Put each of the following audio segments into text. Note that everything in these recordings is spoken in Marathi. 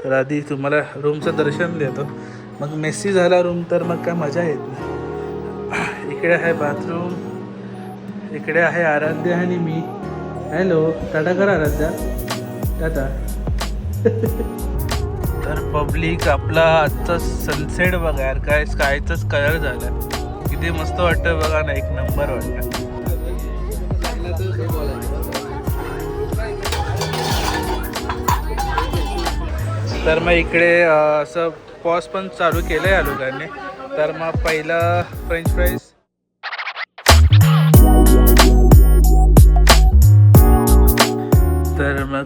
तर आधी तुम्हाला रूमचं दर्शन देतो, मग मेसी झाला रूम तर मग काय मजा येत नाही. इकडे आहे बाथरूम, इकडे आहे आराध्या आणि मी. हॅलो, टाटा करा आराध्या, टाटा. तर पब्लिक आपला आजचा सनसेट बघा यार, काय स्कायचाच कलर झाला, किती मस्त वाटतं बघा ना, एक नंबर वाटतं. तर मग इकडे असं पॉज पण चालू केलं आहे या लोकांनी. तर मग पहिला फ्रेंच फ्राईज, तर मग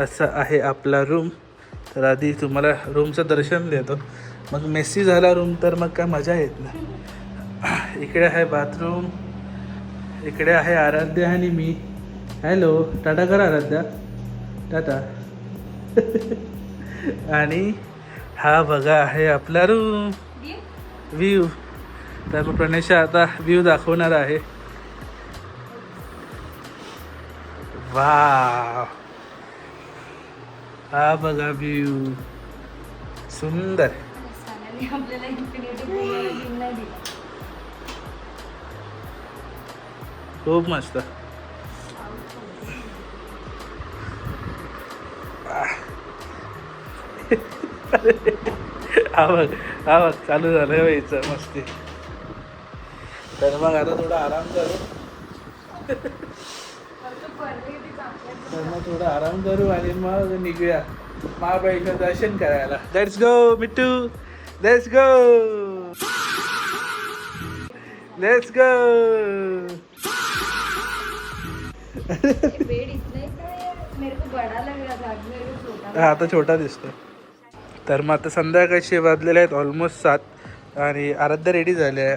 असं आहे आपला रूम. तर आधी तुम्हाला रूमचं दर्शन देतो, मग मेसी झाला रूम तर मग काय मजा येत नाही. इकडे आहे बाथरूम, इकडे आहे आराध्या आणि मी. हॅलो, टाटा करा आराध्या, टाटा. आणि हा बघा आहे आपला रूम व्ह्यू. तर मग प्रणेशा आता व्ह्यू दाखवणार आहे. वा, हा बघा व्ह्यू, सुंदर. खूप मस्त. हा बघ चालू झालं यायचं मस्ती. तर मग आता थोडा आराम करू. तर मग थोडा आराम करू आणि मग निघूया महाबळेश्वर दर्शन करायला. Let's go Mittu, let's go, let's go. हा आता छोटा दिसतो. तर मग आता संध्याकाळचे वाजलेले आहेत ऑलमोस्ट 7 आणि आराध्या रेडी झाली आहे,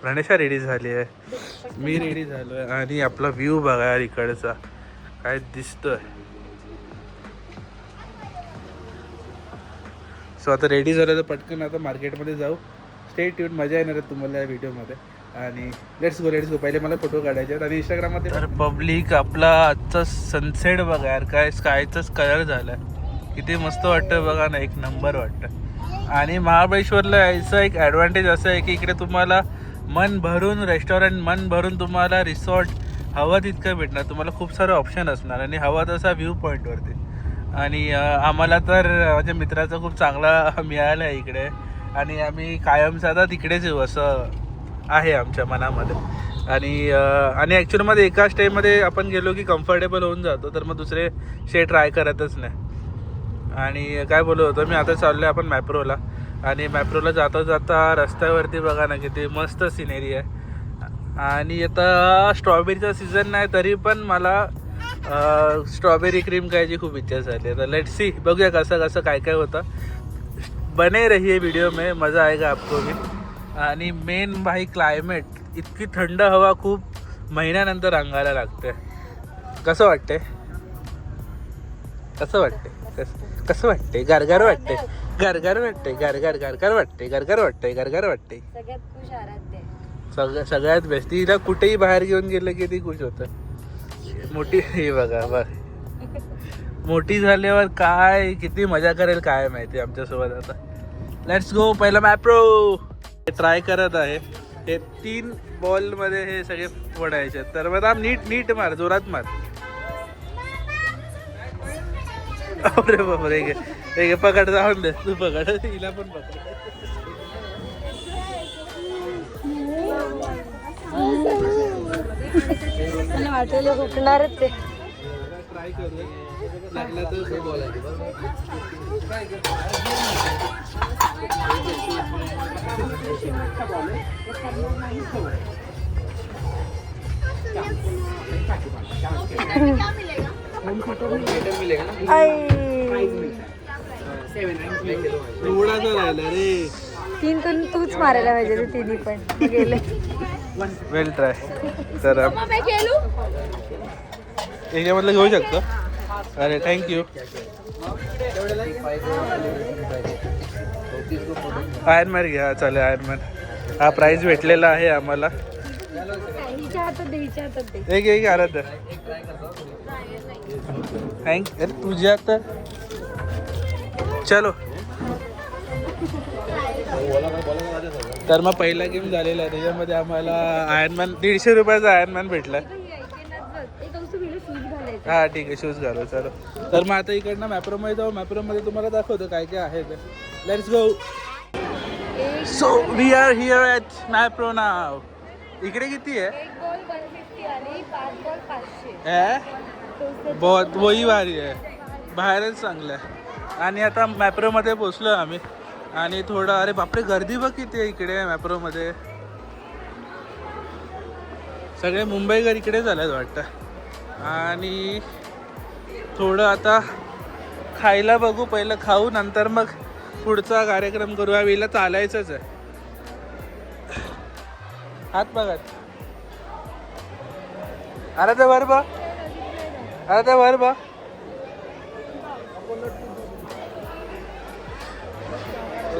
प्रणेशा रेडी झाली आहे, मी रेडी झालो आहे. आणि आपला व्ह्यू बघा यार इकडचा काय दिसतोय. सो आता रेडी झालं तर पटकन आता मार्केटमध्ये जाऊ. स्टे ट्यून, मजा येणार आहे तुम्हाला या व्हिडिओमध्ये. आणि लेट्स गो. पहिले मला फोटो काढायचे आहेत आणि इंस्टाग्राममध्ये. तर पब्लिक आपला आजचा सनसेट बघा यार, काय स्कायचाच कलर झाला, किती मस्त वाटतं बघा ना, एक नंबर वाटतं. आणि महाबळेश्वरला यायचं एक ॲडव्हान्टेज असं आहे की इकडे तुम्हाला मन भरून रेस्टॉरंट, मन भरून तुम्हाला रिसॉर्ट हवं तितकं भेटणार, तुम्हाला खूप सारे ऑप्शन असणार आणि हवा तसा व्ह्यू पॉईंटवरती. आणि आम्हाला तर माझ्या मित्राचा खूप चांगला मिळाला आहे इकडे आणि आम्ही कायमचा आता तिकडेच येऊ असं आहे आमच्या मनामध्ये. आणि ॲक्च्युअलमध्ये एका स्टेमध्ये आपण गेलो की कम्फर्टेबल होऊन जातो, तर मग दुसरे स्टे ट्राय करतच नाही. आणि काय बोलत होतो मी, आता चाललो आहे आपण मॅप्रोला. आणि मॅप्रोला जाता रस्त्यावरती बघा ना किती मस्त सिनेरी आहे. आणि आता स्ट्रॉबेरीचा सीझन नाही तरी पण मला स्ट्रॉबेरी क्रीम खायची खूप इच्छा झाली आहे. तर लेट्स सी, बघूया कसं काय होतं. बने रहिए व्हिडिओ में, मजा आएगा आपको भी. आणि मेन भाई क्लायमेट, इतकी थंड हवा खूप महिन्यानंतर अंगाला लागते. कसं वाटते, कसं वाटते, कसं वाटते, गारगार वाटते, गारगार वाटते, गारगार वाटते. सगळ्यात बेस्ट. तिला कुठेही बाहेर घेऊन गेलं की ती खुश होतं. मोठी हे बघा मोठी झाल्यावर काय किती मजा करेल काय माहिती आमच्यासोबत. आता लेट्स गो. पहिला मॅप्रो ट्राय करत आहे. हे 3 बॉलमध्ये हे सगळे फोडायचे. तर मग नीट मार, जोरात मार. अरे बापरे, हे पकड, जाऊन दे तू, पकड हिला पण पकड. वाटेल फुटणारच ते. ट्राय करू, लागला तर बोलायचं. एवढाच राहिला रे. 3 तर तूच मारायला पाहिजे ते 3 पण गेले. वेल ट्राय. तर याच्यामधलं घेऊ शकतो. अरे थँक्यू. आयर्नमॅन घ्या, चालेल आयर्नमॅन. हा प्राईज भेटलेला आहे आम्हाला. एक आलं तर थँक. अरे तुझ्या तर चलो. तर मग पहिला गेम झालेला आहे, त्याच्यामध्ये आम्हाला आयर्नमॅन 150 रुपयाचा आयर्नमॅन भेटला. हा ठीक आहे, शूज घालू. चलो तर मग आता इकडनं मॅप्रोमध्ये जाऊ. मॅप्रोमध्ये तुम्हाला दाखवतो काय काय आहे ते. Let's go. So we are here at Mapro नाव. इकडे किती आहे? बहुत वही भारी आहे, बाहेरच चांगलं आहे. आणि आता मॅप्रोमध्ये पोचलो आम्ही. आणि थोडं, अरे बापरे गर्दी बघ किती आहे इकडे मॅप्रोमध्ये. सगळे मुंबईकर इकडे झालेत वाटतं. आणि थोडं आता खायला बघू, पहिलं खाऊ नंतर मग पुढचा कार्यक्रम करू. या वेळेला चालायचंच आहे. हात बघा. अरे ते वर बघ, अरे ते वर बघ.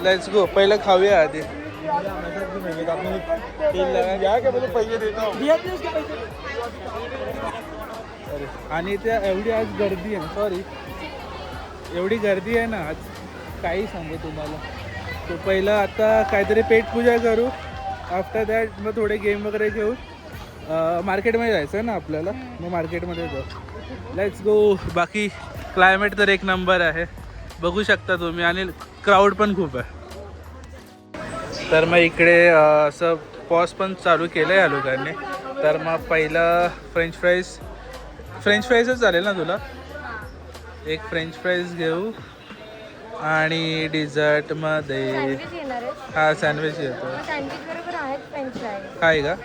Let's go. पहिलं खाऊया आधी. आणि त्या एवढी आज गर्दी आहे, सॉरी एवढी गर्दी आहे ना आज, काही सांगू तुम्हाला. तो पहिलं आता काहीतरी पेटपूजा करू. आफ्टर दॅट मग थोडे गेम वगैरे घेऊ. मार्केटमध्ये जायचं आहे ना आपल्याला, मग मार्केटमध्ये जाऊ. Let's go. बाकी क्लायमेट तर एक नंबर आहे, बघू शकता तुम्ही. आणि क्राऊड पण खूप आहे. तर मग इकडे असं पॉज पण चालू केलं आहे या लोकांनी. तर मग पहिलं फ्रेंच फ्राईजच चालेल ना तुला? एक फ्रेंच फ्राईज घेऊ. आणि डिझर्टमध्ये हा सँडविच घेतो. काय का?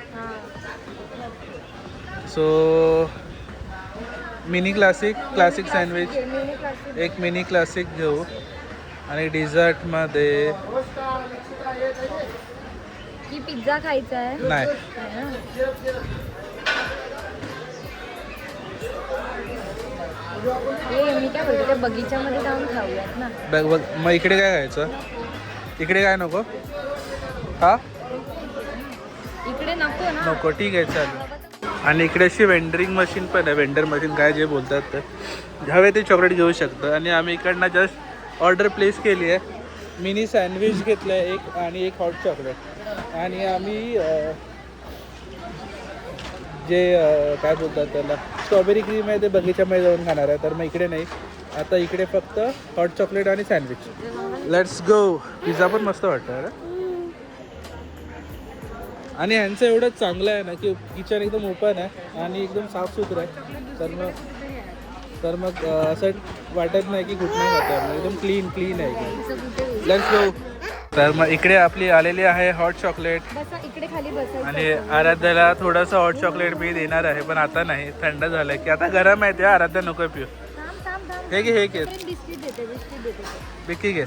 सो मिनी क्लासिक सँडविच, एक मिनी क्लासिक घेऊ. आणि डिझर्टमध्ये पिझ्झा खायचा आहे? नाही. मी काय बोलते, बगीच्यामध्ये जाऊन खाऊयात ना. बघ मग इकडे काय खायचं? इकडे काय नको? हा इकडे नको ना. नको, ठीक आहे चालेल. आणि इकडे अशी वेंडरिंग मशीन पण आहे. वेंडर मशीन काय जे बोलतात ते हवे ते चॉकलेट घेऊ शकतं. आणि आम्ही इकडनं जस्ट ऑर्डर प्लेस केली आहे. मिनी सँडविच घेतलं आहे एक, आणि एक हॉट चॉकलेट. आणि आम्ही जे काय बोलतात त्याला, स्ट्रॉबेरी क्रीम आहे ते बगीच्यामध्ये जाऊन खाणार आहे. तर मग इकडे नाही, आता इकडे फक्त हॉट चॉकलेट आणि सँडविच. Let's go. पिझ्झा पण मस्त वाटतं अरे. आणि ह्यांचं एवढं चांगलं आहे ना की किचन एकदम ओपन आहे आणि एकदम साफसुथरं आहे. तर मग असं वाटत नाही की कुठं खातं, एकदम क्लीन आहे. Let's go. तर मग इकडे आपली आलेली आहे हॉट चॉकलेट. इकडे खाली बसायचं. आणि आराध्याला थोडंसं हॉट चॉकलेट मी देणार आहे, पण आता नाही, थंड झालं की आता गरम आहे ते. आराध्या नको पिऊ. हे घे, हे घे. बिक्की घे.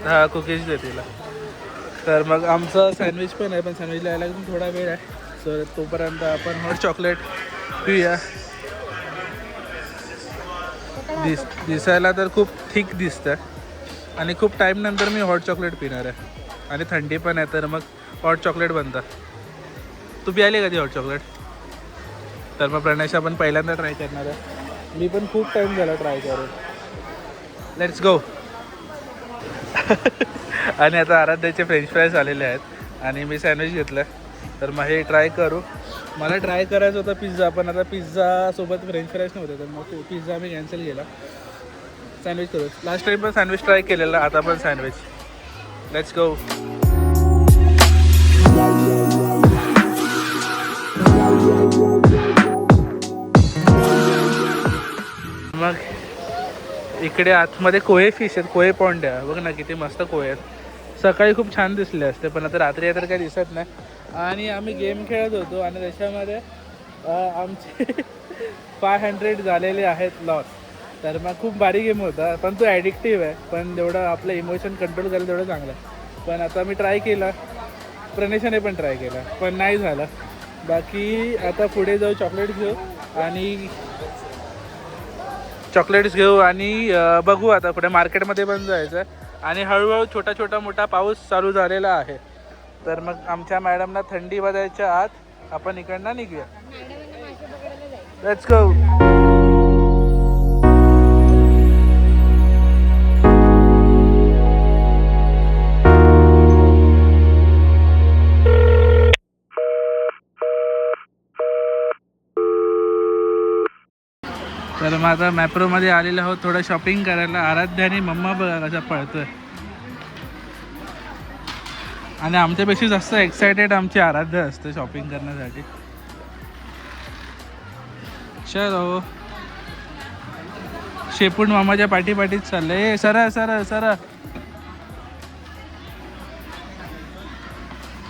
हां कुकीज दे तिला. तर मग आमचं सँडविच पण आहे, पण सँडविचला यायला थोडा वेळ आहे. सो तोपर्यंत आपण हॉट चॉकलेट पिऊया. दिसायला तर खूप थिक दिसतं आणि खूप टाईम नंतर मी हॉट चॉकलेट पिणार आहे. आणि थंडी पण आहे, तर मग हॉट चॉकलेट बनतं. तू प्यायली कधी हॉट चॉकलेट? तर मग प्रणेश आपण पहिल्यांदा ट्राय करणार आहे. मी पण खूप टाईम झाला ट्राय करून. Let's go. आणि आता आराध्याचे फ्रेंच फ्राईज आलेले आहेत आणि मी सँडविच घेतलं. तर मग हे ट्राय करू. मला ट्राय करायचं होता पिझ्झा, पण आता पिझ्झासोबत फ्रेंच फ्राईज नव्हते, तर मग पिझ्झा मी कॅन्सल केला. सँडविच करू. लास्ट टाईम पण सँडविच ट्राय केलेलं, आता पण सँडविच. Let's go. मग इकडे आतमध्ये कोळे फिश आहेत, कोळे पॉन्ड आहे. बघ ना किती मस्त कोळे आहेत. सकाळी खूप छान दिसले असते, पण आता रात्री तर काही दिसत नाही. आणि आम्ही गेम खेळत होतो आणि त्याच्यामध्ये आमचे 500 झालेले आहेत लॉस. तर मग खूप भारी गेम होता, पण तो ॲडिक्टिव्ह आहे. पण जेवढं आपलं इमोशन कंट्रोल करायला तेवढं चांगलं आहे. पण आता मी ट्राय केला, प्रणेशाने पण ट्राय केला, पण नाही झालं. बाकी आता पुढे जाऊ, चॉकलेट्स घेऊ आणि बघू. आता पुढे मार्केटमध्ये पण जायचं. आणि हळूहळू छोटा मोठा पाऊस चालू झालेला आहे. तर मग आमच्या मॅडमला थंडी वाजायच्या आत आपण इकडनं निघूया. Let's go. मग आता मॅप्रोमध्ये आलेलो आहोत थोडं शॉपिंग करायला. आराध्या आणि मम्मा बघा कसा पळतोय. आणि आमच्यापेक्षा जास्त एक्सायटेड आमची आराध्या असते शॉपिंग करण्यासाठी. चलो शेपूट मामाच्या पाठीपाठीच चाललंय. सरा सरा सरा.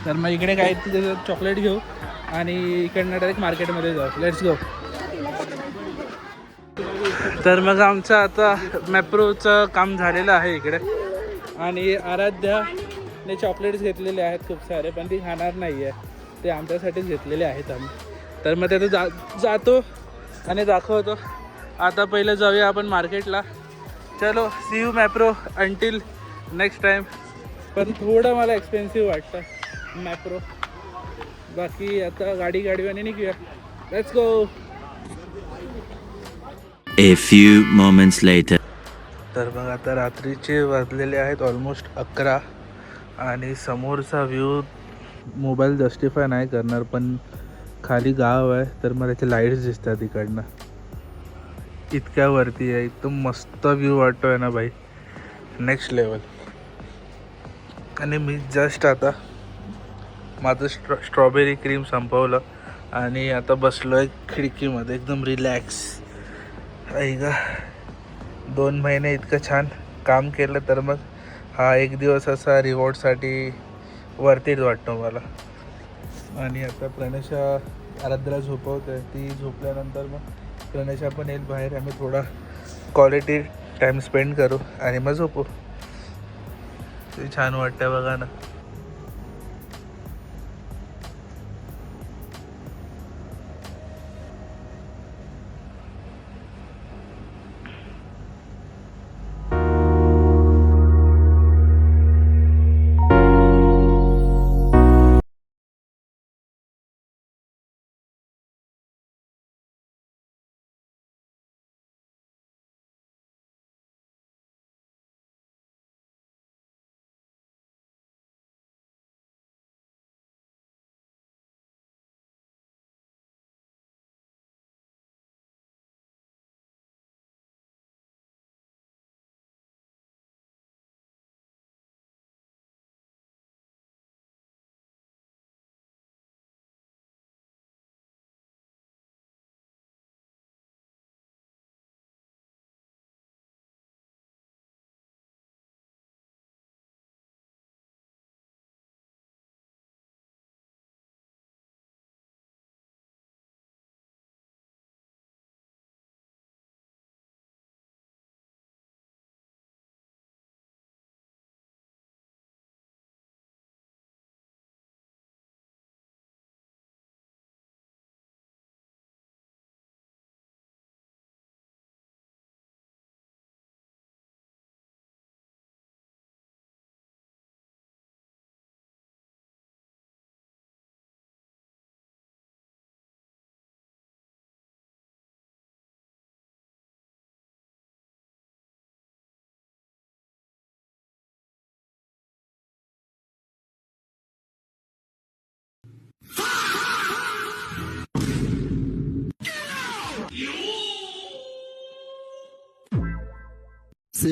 तर मग इकडे काय चॉकलेट घेऊ आणि इकडनं डायरेक्ट मार्केटमध्ये जाऊ. Let's go. तर मग आमचं आता मॅप्रोचं काम झालेलं आहे इकडे. आणि आराध्याने चॉकलेट्स घेतलेले आहेत खूप सारे, पण ती खाणार नाही आहे. ते आमच्यासाठीच घेतलेले आहेत आम्ही. तर मग ते जातो आणि दाखवतो. आता पहिलं जाऊया आपण मार्केटला. चलो see you Mapro until next time. पण थोडं मला एक्सपेन्सिव्ह वाटतं मॅप्रो. बाकी आता गाडीवानी निघूया. Let's go. A few moments later. तर मग आता रात्रीचे वाजलेले आहेत ऑलमोस्ट 11 आणि समोरचा व्ह्यू मोबाईल जस्टिफाय नाही करणार, पण खाली गाव आहे तर मग त्याचे लाईट्स दिसतात इकडनं. इतक्या वरती आहे. एकदम मस्त व्ह्यू वाटतोय ना भाई, नेक्स्ट लेवल. आणि मी जस्ट आता माझं स्ट्रॉबेरी क्रीम संपवलं आणि आता बसलो आहे खिडकीमध्ये एकदम रिलॅक्स. ऐका 2 महिने इतकं छान काम केलं तर मग हा एक दिवस असा रिवॉर्डसाठी वरतीच वाटतो मला. आणि आता प्रणेशा आराध्याला झोपवत आहे. ती झोपल्यानंतर मग प्रणेशा पण येईल बाहेर. आम्ही थोडा क्वालिटी टाईम स्पेंड करू आणि मग झोपू. ते छान वाटतं बघा ना.